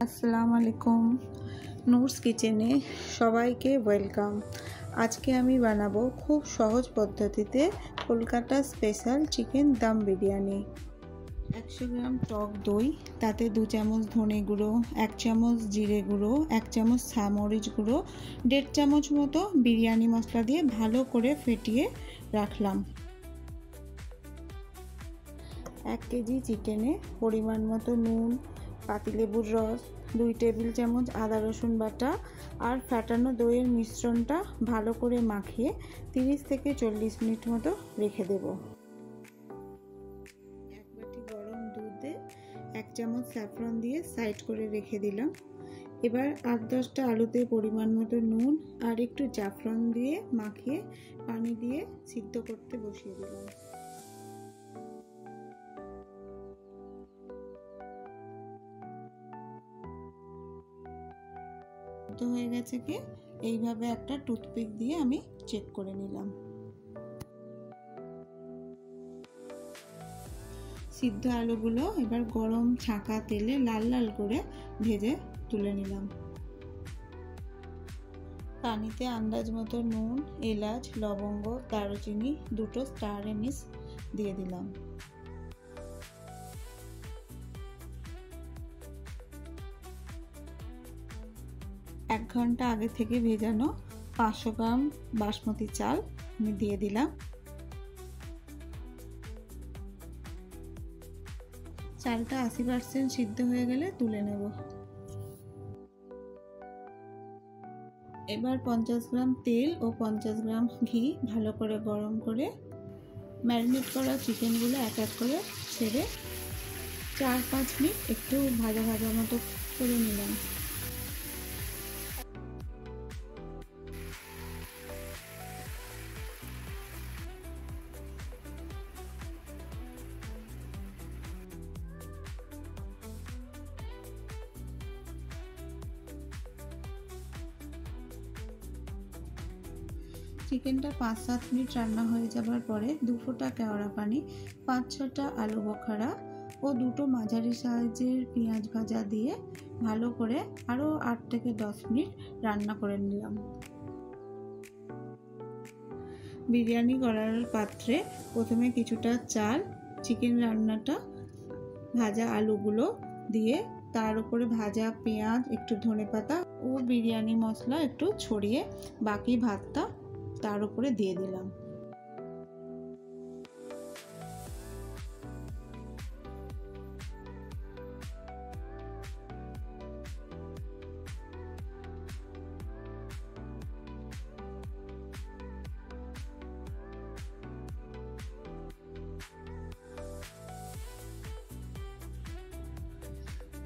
আসসালামু আলাইকুম। নূরস কিচেনে সবাইকে ওয়েলকাম। আজকে আমি বানাবো খুব সহজ পদ্ধতিতে কলকাতা স্পেশাল চিকেন দম বিরিয়ানি। 100 গ্রাম টক দই, তাতে 2 চামচ ধনে গুঁড়ো, 1 চামচ জিরে গুঁড়ো, 1 চামচ মরিচ গুঁড়ো, 1.5 চামচ মতো বিরিয়ানি মশলা দিয়ে ভালো করে ফেটিয়ে রাখলাম। 1 কেজি চিকেনে পরিমাণ মতো নুন, পাতিলেবুর রস, 2 টেবিল চামচ আদা রসুন বাটা আর ফেটানো দইয়ের মিশ্রণটা ভালো করে মাখিয়ে 30 থেকে 40 মিনিট মতো রেখে দেব। 1 বাটি গরম দুধে 1 চামচ স্যাফরন দিয়ে সাইড করে রেখে দিলাম। এবার 8-10টা আলুতে পরিমাণ মতো নুন আর একটু জাফরান দিয়ে মাখিয়ে পানি দিয়ে সিদ্ধ করতে বসিয়ে দিলাম। হয়ে গেছে কি এইভাবে একটা টুথপিক দিয়ে আমি চেক করে নিলাম। সিদ্ধ আলুগুলো এবার গরম ছাঁকা তেলে লাল লাল করে ভেজে তুলে নিলাম। পানিতে আন্দাজ মতো নুন, এলাচ, লবঙ্গ, দারুচিনি, 2টো স্টার এনিস দিয়ে দিলাম। এক ঘন্টা আগে থেকে ভেজানো 500 গ্রাম বাসমতি চাল আমি দিয়ে দিলাম। চালটা 80% সিদ্ধ হয়ে গেলে তুলে নেব। এবার 50 গ্রাম তেল ও 50 গ্রাম ঘি ভালো করে গরম করে ম্যারিনেট করা চিকেনগুলো এক এক করে ছেড়ে 4-5 মিনিট একটু ভাজা ভাজা মতো করে নিলাম। চিকেনটা 5-7 মিনিট রান্না হয়ে যাবার পরে 2 ফোঁটা কেওড়া পানি, 5-6টা আলু বখরা ও 2টো মাঝারি সাইজের পেঁয়াজ ভাজা দিয়ে ভালো করে আরও 8 থেকে 10 মিনিট রান্না করে নিলাম। বিরিয়ানি করার পাত্রে প্রথমে কিছুটা চাল, চিকেন রান্নাটা, ভাজা আলুগুলো দিয়ে তার উপরে ভাজা পেঁয়াজ, একটু ধনেপাতা ও বিরিয়ানি মশলা একটু ছড়িয়ে বাকি ভাতটা তার উপরে দিয়ে দিলাম।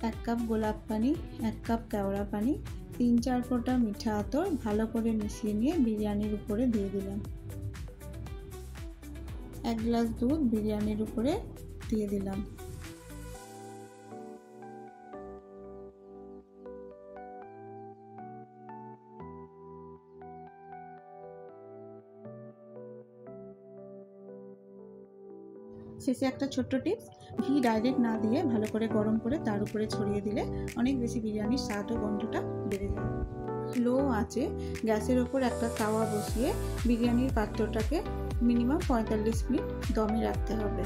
এক কাপ গোলাপ পানি, 1 কাপ কেওড়া পানি, 3-4 ফোঁটা মিঠা আতর ভালো করে মিশিয়ে নিয়ে বিরিয়ানির উপরে দিয়ে দিলাম। 1 গ্লাস দুধ বিরিয়ানির উপরে দিয়ে দিলাম। শেষে একটা ছোট্ট টিপস, ঘি ডাইরেক্ট না দিয়ে ভালো করে গরম করে তার উপরে ছড়িয়ে দিলে অনেক বেশি বিরিয়ানির স্বাদ ও গন্ধটা বেড়ে যায়। লো আঁচে গ্যাসের ওপর একটা তাওয়া বসিয়ে বিরিয়ানির পাত্রটাকে মিনিমাম 45 মিনিট দমে রাখতে হবে।